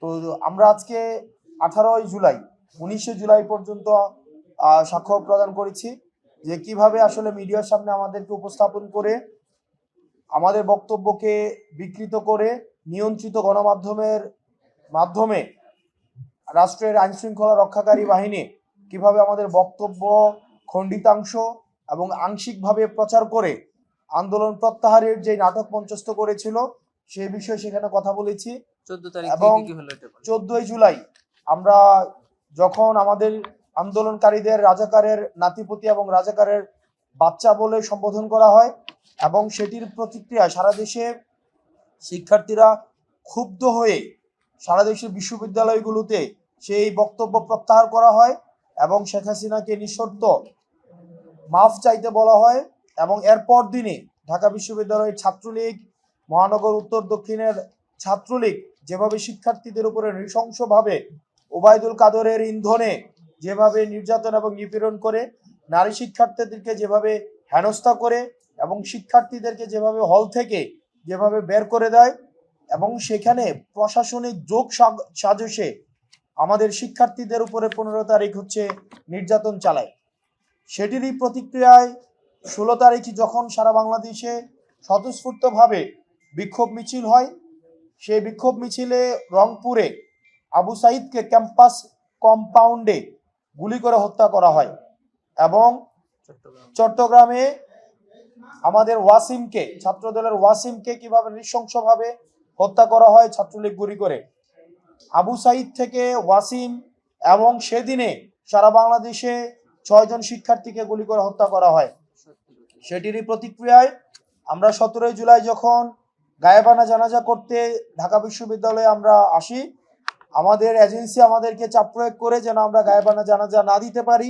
তো আমরা আজকে 18 জুলাই 19 জুলাই পর্যন্ত সাক্ষ্য প্রদান করেছি যে কিভাবে আসলে মিডিয়ার সামনে আমাদেরকে উপস্থাপন করে আমাদের বক্তব্যকে বিকৃত করে নিয়ন্ত্রিত গণমাধ্যমের মাধ্যমে রাষ্ট্রের আইন শৃঙ্খলা রক্ষাকারী বাহিনী কিভাবে আমাদের বক্তব্য খণ্ডিতাংশ এবং আংশিকভাবে প্রচার করে আন্দোলন প্রত্যাহারের যে নাটক মঞ্চস্থ করেছিল সেই বিষয়ে সেখানে কথা বলেছি। 14 তারিখ এবং কি হলো এটা 14 জুলাই আমরা যখন আমাদের আন্দোলনকারীদের রাজাকারের নাতিপতি এবং রাজাকারের বাচ্চা বলে সম্বোধন করা হয় এবং সেটির প্রতিক্রিয়া সারা দেশে শিক্ষার্থীরা ক্ষুব্ধ হয়ে সারা দেশের বিশ্ববিদ্যালয়গুলোতে সেই বক্তব্য প্রত্যাহার করা হয় এবং শেখ হাসিনাকে নিঃশর্ত মাফ চাইতে বলা হয়। এবং এরপর দিনে ঢাকা বিশ্ববিদ্যালয়ের ছাত্রলীগ, মহানগর উত্তর দক্ষিণের ছাত্রলীগ যেভাবে শিক্ষার্থীদের উপরে নৃশংসভাবে ওবায়দুল কাদরের ইন্ধনে যেভাবে নির্যাতন এবং নিপীড়ন করে, নারী শিক্ষার্থীদেরকে যেভাবে হেনস্থা করে এবং শিক্ষার্থীদেরকে যেভাবে হল থেকে যেভাবে বের করে দেয় এবং সেখানে প্রশাসনিক যোগ সাজসে আমাদের শিক্ষার্থীদের উপরে 15 তারিখ হচ্ছে নির্যাতন চালায়, সেটিরই প্রতিক্রিয়ায় 16 তারিখ যখন সারা বাংলাদেশে স্বতঃস্ফূর্তভাবে বিক্ষোভ মিছিল হয়, সেই বিক্ষোভ মিছিলে রংপুরে আবু সাইদকে ক্যাম্পাস কম্পাউন্ডে গুলি করে হত্যা করা হয় এবং চট্টগ্রামে আমাদের ওয়াসিমকে, ছাত্রদলের ওয়াসিমকে কিভাবে নৃশংসভাবে হত্যা করা হয় ছাত্রলীগ গুলি করে। আবু সাইদ থেকে ওয়াসিম এবং সেদিনে সারা বাংলাদেশে 6 জন শিক্ষার্থীকে গুলি করে হত্যা করা হয়। সেটিরই প্রতিক্রিয়ায় আমরা 17 জুলাই যখন গায়েবানা জানাজা করতে ঢাকা বিশ্ববিদ্যালয়ে আমরা আসি, আমাদের এজেন্সি আমাদেরকে চাপ প্রয়োগ করে যেন আমরা গায়েবানা জানাজা না দিতে পারি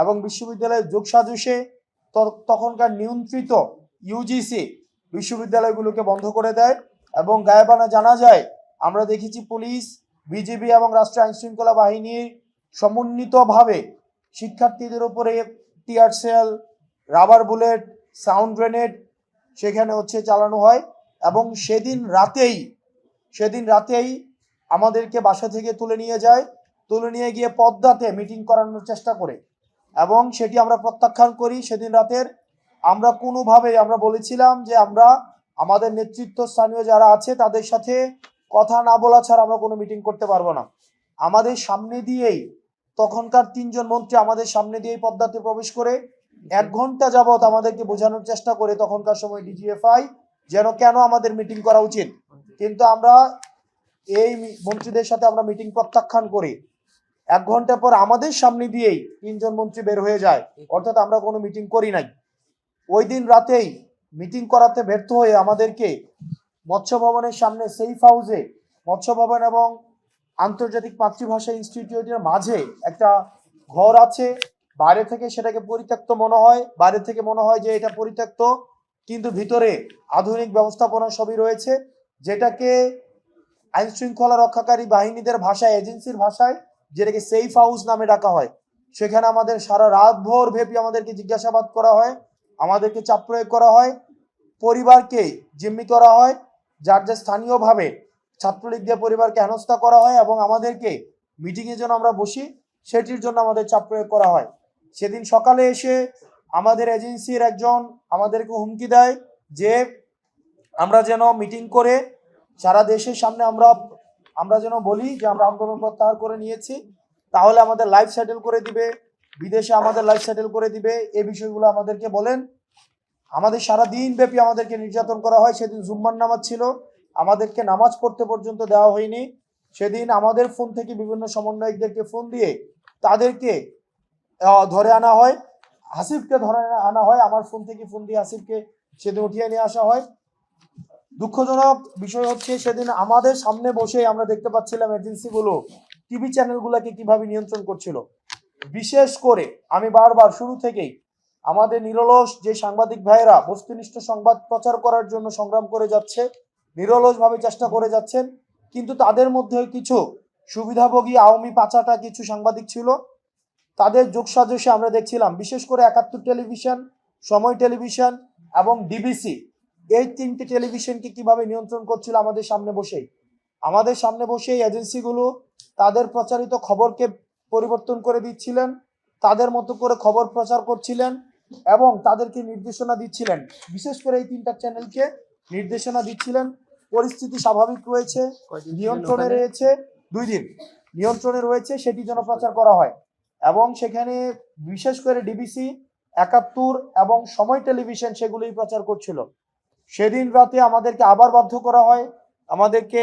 এবং বিশ্ববিদ্যালয়ের যোগসাজশে তখনকার নিয়ন্ত্রিত ইউজিসি বিশ্ববিদ্যালয়গুলোকে বন্ধ করে দেয় এবং গায়েবানা জানাজায় আমরা দেখেছি পুলিশ, বিজিবি এবং রাষ্ট্রীয় আইন শৃঙ্খলা বাহিনীর সমন্বিতভাবে শিক্ষার্থীদের উপরে tear shell, rubber bullet, sound grenade সেখানে হচ্ছে চালানো হয় এবং সেদিন রাতেই আমাদেরকে বাসা থেকে তুলে নিয়ে গিয়ে পদ্মাতে মিটিং করানোর চেষ্টা করে এবং সেটি আমরা প্রত্যাখ্যান করি। সেদিন রাতের আমরা কোনোভাবেই আমরা বলেছিলাম যে আমরা আমাদের নেতৃত্ব স্থানীয় যারা আছে তাদের সাথে কথা না বলা ছাড়া আমরা কোনো মিটিং করতে পারবো না। আমাদের সামনে দিয়েই তখনকার 3 জন মন্ত্রী আমাদের সামনে দিয়েই পদ্মাতে প্রবেশ করে 1 ঘন্টা যাবত আমাদেরকে বোঝানোর চেষ্টা করে তখনকার সময় ডিজিএফআই যেন কেন আমাদের মিটিং করা উচিত, কিন্তু আমরা এই মন্ত্রীদের সাথে আমরা মিটিং প্রত্যাখ্যান করি। 1 ঘন্টা পর আমাদের সামনে দিয়েই 3 জন মন্ত্রী বের হয়ে যায়, অর্থাৎ আমরা কোনো মিটিং করি নাই। ওই দিন রাতেই মিটিং করাতে ব্যর্থ হয়ে আমাদেরকে মৎস্য ভবনের সামনে সেফ হাউসে, মৎস্য ভবন এবং আন্তর্জাতিক মাতৃভাষা ইনস্টিটিউটের মাঝে একটা ঘর আছে, বাইরে থেকে সেটাকে পরিত্যক্ত মনে হয়, বাইরে থেকে মনে হয় যে এটা পরিত্যক্ত, কিন্তু ভিতরে আধুনিক ব্যবস্থাপনা সবই রয়েছে, যেটাকে আইন শৃঙ্খলা রক্ষাকারী বাহিনীদের ভাষায়, এজেন্সির ভাষায় যেটাকে সেফ হাউস নামে ডাকা হয়। সেখানে আমাদের সারা রাত ভোর ব্যাপী আমাদেরকে জিজ্ঞাসাবাদ করা হয়, আমাদেরকে চাপ প্রয়োগ করা হয়, পরিবারকে জিম্মি করা হয়, যার যে স্থানীয়ভাবে ছাত্রলীগ দিয়ে পরিবারকে হেনস্থা করা হয় এবং আমাদেরকে মিটিংয়ের জন্য আমরা বসি সেটির জন্য আমাদের চাপ প্রয়োগ করা হয়। সেদিন সকালে এসে আমাদের এজেন্সির একজন আমাদেরকে হুমকি দেয় যে আমরা যেন মিটিং করে সারা দেশের সামনে আমরা যেন বলি যে আমরা আন্দোলন প্রত্যাহার করে নিয়েছি, তাহলে আমাদের লাইফ সেটেল করে দিবে, বিদেশে আমাদের লাইফ সেটেল করে দিবে, এই বিষয়গুলো আমাদেরকে বলেন। আমাদের সারা দিন ব্যাপী আমাদেরকে নির্যাতন করা হয়। সেদিন জুম্মার নামাজ ছিল, আমাদেরকে নামাজ পড়তে পর্যন্ত দেওয়া হয়নি। সেদিন আমাদের ফোন থেকে বিভিন্ন সমন্বয়কদেরকে ফোন দিয়ে তাদেরকে ধরে আনা হয়, হাসিবকে ধরে আনা হয়, আমার ফোন থেকে ফোন দিয়ে হাসিবকে সেদিন উঠিয়ে নিয়ে আসা হয়। দুঃখজনক বিষয় হচ্ছে সেদিন আমাদের সামনে বসে আমরা দেখতে পাচ্ছিলাম এজেন্সিগুলো টিভি চ্যানেলগুলোকে কিভাবে নিয়ন্ত্রণ করছিল। বিশেষ করে আমি বারবার শুরু থেকেই আমাদের নিরলস যে সাংবাদিক ভাইয়েরা বস্তুনিষ্ঠ সংবাদ প্রচার করার জন্য সংগ্রাম করে যাচ্ছে, নিরলসভাবে চেষ্টা করে যাচ্ছেন, কিন্তু তাদের মধ্যে কিছু সুবিধাভোগী আওয়ামী পাচাটা কিছু সাংবাদিক ছিল, তাদের যোগসাজশে আমরা দেখছিলাম বিশেষ করে 71 টেলিভিশন, সময় টেলিভিশন এবং ডিবিসি, এই 3টে টেলিভিশনকে কিভাবে নিয়ন্ত্রণ করছিল আমাদের সামনে বসেই। আমাদের সামনে বসে এই এজেন্সিগুলো তাদের প্রচারিত খবরকে পরিবর্তন করে দিচ্ছিলেন, তাদের মতো করে খবর প্রচার করছিলেন এবং তাদেরকে নির্দেশনা দিচ্ছিলেন। বিশেষ করে এই 3টা চ্যানেলকে নির্দেশনা দিচ্ছিলেন। পরিস্থিতি স্বাভাবিক রয়েছে, নিয়ন্ত্রণে রয়েছে, 2 দিন নিয়ন্ত্রণে রয়েছে, সেটি যেন প্রচার করা হয়। এবং সেখানে বিশেষ করে ডিবিসি, 71 এবং সময় টেলিভিশন সেগুলোই প্রচার করছিল। সেদিন রাতে আমাদেরকে আবার বাধ্য করা হয় আমাদেরকে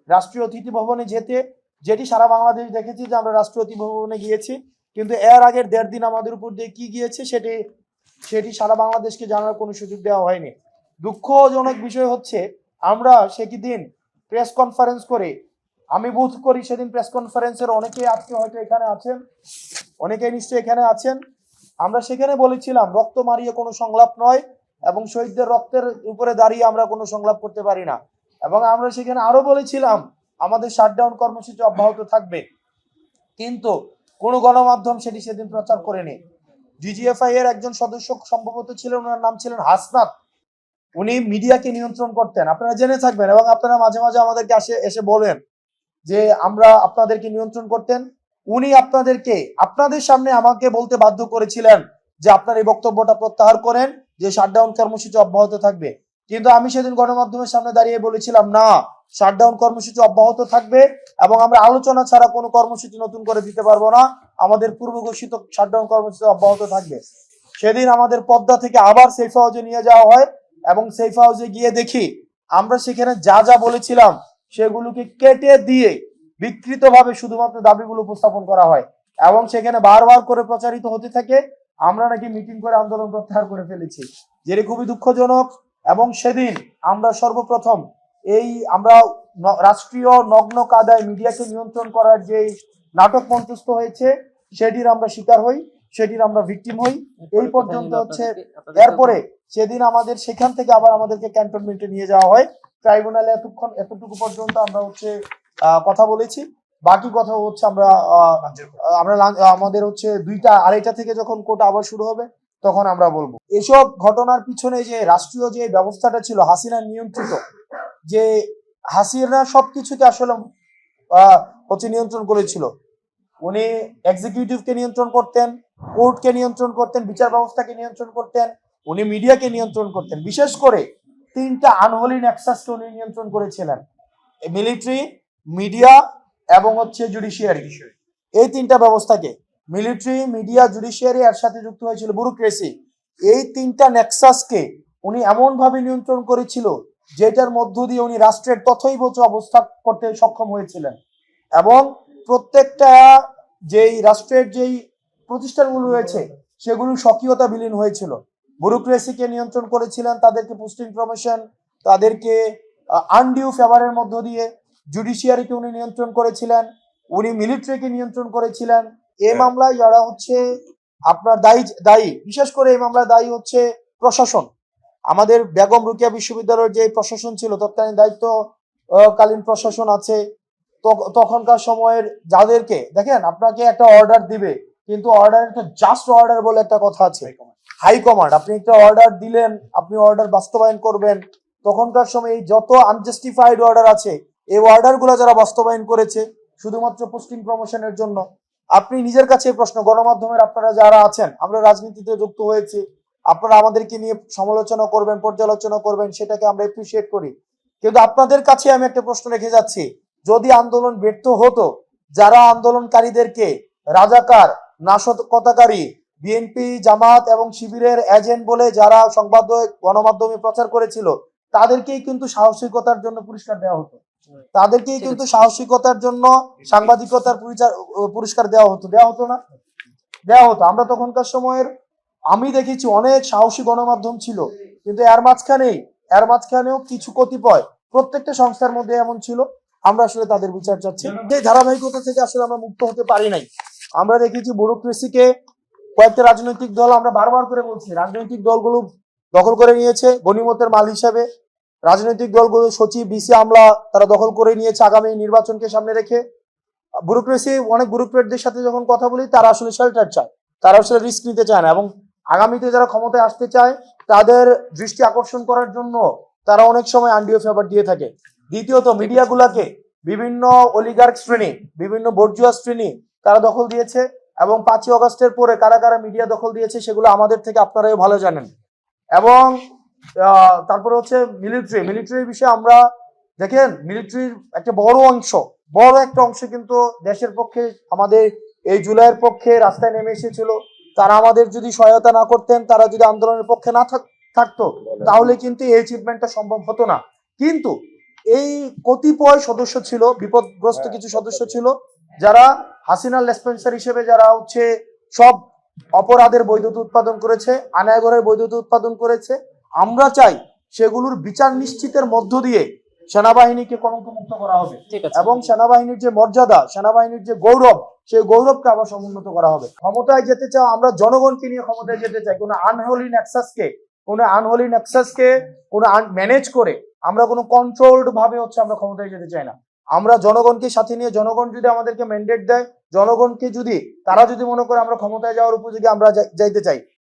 রাষ্ট্রীয় অতিথি ভবনে যেতে, যেটি সারা বাংলাদেশ দেখেছি যে আমরা রাষ্ট্রীয় অতিথি ভবনে গিয়েছি, কিন্তু এর আগের 1.5 দিন আমাদের উপর দিয়ে কি গিয়েছে সেটি সারা বাংলাদেশকে জানার কোনো সুযোগ দেওয়া হয়নি। দুঃখজনক বিষয় হচ্ছে আমরা সেদিন প্রেস কনফারেন্স করে, আমি বোধ করি সেদিন প্রেস কনফারেন্সের অনেকেই আজকে হয়তো এখানে আছেন, অনেকেই নিশ্চয়ই এখানে আছেন, আমরা সেখানে বলেছিলাম রক্ত মারিয়ে কোনো সংলাপ নয় এবং শহীদদের রক্তের উপরে দাঁড়িয়ে আমরা কোনো সংলাপ করতে পারি না। এবং আমরা সেখানে আরো বলেছিলাম আমাদের শাটডাউন কর্মসূচি অব্যাহত থাকবে, কিন্তু কোনো গণমাধ্যম সেদিন প্রচার করেনি। ডিজিএফআই এর একজন সদস্য সম্ভবত ছিলেন, ওনার নাম ছিলেন হাসনাত, উনি মিডিয়াকে নিয়ন্ত্রণ করতেন, আপনারা জেনে থাকবেন এবং আপনারা মাঝে মাঝে আমাদেরকে এসে বলেন যে আমরা আপনাদেরকে নিয়ন্ত্রণ করতেন। উনি আপনাদের সামনে আমাকে বলতে বাধ্য করেছিলেন যে আপনার এই বক্তব্যটা প্রত্যাহার করেন, যে শাটডাউন কর্মসূচি অব্যাহত থাকবে। কিন্তু আমি সেদিন গণমাধ্যমের সামনে দাঁড়িয়ে বলেছিলাম না, শাটডাউন কর্মসূচি অব্যাহত থাকবে এবং আমরা আলোচনা ছাড়া কোনো কর্মসূচি নতুন করে দিতে পারবো না, আমাদের পূর্ব ঘোষিত শাটডাউন কর্মসূচি অব্যাহত থাকবে। সেদিন আমাদের পদ্মা থেকে আবার সেফ হাউসে নিয়ে যাওয়া হয় এবং সেফ হাউসে গিয়ে দেখি আমরা সেখানে যা যা বলেছিলাম সেগুলোকে কেটে দিয়ে বিকৃতভাবে শুধুমাত্র দাবিগুলো উপস্থাপন করা হয় এবং সেখানে বারবার করে প্রচারিত হতে থাকে আমরা নাকি মিটিং করে আন্দোলন প্রত্যাহার করে ফেলেছি, যেটি খুবই দুঃখজনক। এবং সেদিন আমরা সর্বপ্রথম আমরা রাষ্ট্রীয় নগ্ন কাদায় মিডিয়াকে নিয়ন্ত্রণ করার যে নাটক মঞ্চস্থ হয়েছে সেটির আমরা শিকার হই, সেটির আমরা ভিকটিম হই। এই পর্যন্ত হচ্ছে, এরপরে সেদিন আমাদের সেখান থেকে আবার আমাদেরকে ক্যান্টনমেন্টে নিয়ে যাওয়া হয়। ট্রাইব্যুনালে এতটুকু পর্যন্ত আমরা হচ্ছে কথা বলেছি, বাকি কথা হচ্ছে আমরা আমাদের হচ্ছে 2টা 2:30 থেকে যখন কোর্ট আবার শুরু হবে তখন আমরা বলবো। এসব ঘটনার পিছনে যে রাষ্ট্রীয় যে ব্যবস্থাটা ছিল হাসিনা নিয়ন্ত্রিত, যে হাসিনা সবকিছুকে আসলে হচ্ছে নিয়ন্ত্রণ করেছিল। উনি এক্সিকিউটিভকে নিয়ন্ত্রণ করতেন, কোর্টকে নিয়ন্ত্রণ করতেন, বিচার ব্যবস্থাকে নিয়ন্ত্রণ করতেন, উনি মিডিয়াকে নিয়ন্ত্রণ করতেন। বিশেষ করে 3টা আনহোলি নেক্সাসকে উনি নিয়ন্ত্রণ করেছিলেন, মিলিটারি, মিডিয়া এবং হচ্ছে জুডিশিয়ারি। এই 3টা ব্যবস্থাকে, মিলিটারি, মিডিয়া, জুডিশিয়ারি, এর সাথে যুক্ত হয়েছিল ব্যুরোক্রেসি। এই 3টা নেক্সাসকে উনি এমন ভাবে নিয়ন্ত্রণ করেছিল যেটার মধ্য দিয়ে উনি রাষ্ট্রের তথৈবচ অবস্থা করতে সক্ষম হয়েছিলেন এবং প্রত্যেকটা যেই রাষ্ট্রের যেই প্রতিষ্ঠানগুলো রয়েছে সেগুলো স্বকীয়তা বিলীন হয়েছিল। ব্যুরোক্রেসিকে নিয়ন্ত্রণ করেছিলেন, তাদেরকে পোস্টিং প্রমোশন, তাদেরকে আনডিউ ফেভারের মধ্য দিয়ে। জুডিশিয়ারিকে উনি নিয়ন্ত্রণ করেছিলেন, উনি মিলিটারিকে নিয়ন্ত্রণ করেছিলেন। এই মামলায় যারা হচ্ছে আপনার দায়ী, বিশেষ করে এই মামলায় দায়ী হচ্ছে প্রশাসন। আমাদের বেগম রোকেয়া বিশ্ববিদ্যালয়ের যে প্রশাসন ছিল, তৎকালীন দায়িত্বকালীন প্রশাসন আছে, তখনকার সময়ের যাদেরকে দেখেন, আপনাকে একটা অর্ডার দিবে কিন্তু অর্ডার একটা জাস্ট অর্ডার বলে একটা কথা আছে, হাইকমান্ড। আপনি একটা অর্ডার দিলেন, আপনি অর্ডার বাস্তবায়ন করবেন। তখনকার সময় যত আনজাস্টিফাইড অর্ডার আছে এই অর্ডার গুলা যারা বাস্তবায়ন করেছে শুধুমাত্র পোস্টিং প্রমোশনের জন্য। আপনি নিজের কাছে প্রশ্ন, গণমাধ্যমের আপনারা যারা আছেন, আমরা রাজনীতিতে যুক্ত হয়েছি, আপনারা আমাদেরকে নিয়ে সমালোচনা করবেন, পর্যালোচনা করবেন, সেটাকে আমরা এপ্রিসিয়েট করি, কিন্তু আপনাদের কাছে আমি একটা প্রশ্ন রেখে যাচ্ছি, যদি আন্দোলন ব্যর্থ হতো, যারা আন্দোলনকারীদেরকে রাজাকার, নাশকতাকারী, বিএনপি, জামাত এবং শিবিরের এজেন্ট বলে যারা সংবাদ গণমাধ্যমে প্রচার করেছিল, তাদেরকেই কিন্তু সাহসিকতার জন্য পুরস্কার দেওয়া হতো, তাদেরকেই কিন্তু সাহসিকতার জন্য সাংবাদিকতার পুরস্কার দেওয়া হতো না, দেওয়া হতো। আমরা তখনকার সময়ের আমি দেখেছি অনেক সাহসী গণমাধ্যম ছিল, কিন্তু এর মাঝখানেও কিছু কতিপয় প্রত্যেকটা সংস্থার মধ্যে এমন ছিল, আমরা আসলে তাদের বিচার চাচ্ছি। যে ধারাবাহিকতা থেকে আসলে আমরা মুক্ত হতে পারি নাই। আমরা দেখেছি ব্যুরোক্রেসিকে কয়েকটা রাজনৈতিক দল, আমরা বারবার করে বলছি, রাজনৈতিক দলগুলো দখল করে নিয়েছে গণিমতের মাল হিসাবে। রাজনৈতিক দলগুলো সচিব, ডিসি, আমলা তারা দখল করে নিয়েছে আগামী নির্বাচনকে সামনে রেখে। ব্যুরোক্রেসি, অনেক ব্যুরোক্রেটদের সাথে যখন কথা বলি তারা আসলে শেল্টার চায়, তারা আসলে রিস্ক নিতে চায় না এবং আগামীতে যারা ক্ষমতায় আসতে চায় তাদের দৃষ্টি আকর্ষণ করার জন্য তারা অনেক সময় আনডিউ ফেভার দিয়ে থাকে। দ্বিতীয়ত, বিভিন্ন অলিগার্ক শ্রেণী, বিভিন্ন বর্জুয়া শ্রেণী কারা দখল দিয়েছে, এবং 5ই অগস্টের পরে কারা কারা মিডিয়া দখল দিয়েছে সেগুলো আমাদের থেকে আপনারাও ভালো জানেন। এবং তারপরে হচ্ছে মিলিটারির বিষয়ে আমরা দেখেন, মিলিটারির একটা বড় একটা অংশ কিন্তু দেশের পক্ষে, আমাদের এই জুলাইয়ের পক্ষে রাস্তায় নেমে এসেছিল। তারা আমাদের যদি সহায়তা না করতেন, তারা যদি আন্দোলনের পক্ষে না থাকতো, তাহলে কিন্তু এই অ্যাচিভমেন্টটা সম্ভব হতো না। কিন্তু এই কতিপয় সদস্য ছিল, বিপদগ্রস্ত কিছু সদস্য ছিল, যারা হাসিনার লেসপেন্সার হিসেবে যারা হচ্ছে সব অপরাধের বৈধতা উৎপাদন করেছে, আনায়গরের বৈধতা উৎপাদন করেছে। আমরা চাই সেগুলোর বিচার নিশ্চিতের মধ্য দিয়ে সেনাবাহিনীকে কলঙ্কমুক্ত করা হবে, এবং সেনাবাহিনীর যে মর্যাদা, সেনাবাহিনীর যে গৌরব, সেই গৌরবকে আবার সমুন্নত করা হবে। ক্ষমতায় যেতে চাও, আমরা জনগণকে নিয়ে ক্ষমতায় যেতে চাই। কোনো আনহোলি নেক্সাসকে কোনো ম্যানেজ করে আমরা কোনো কন্ট্রোলড ভাবে হচ্ছে আমরা ক্ষমতায় যেতে চাই না। আমরা জনগণকে সাথে নিয়ে, জনগণ যদি আমাদেরকে ম্যান্ডেট দেয়, জনগণকে যদি তারা যদি মনে করে আমরা ক্ষমতায় যাওয়ার উপযোগী আমরা যাইতে চাই,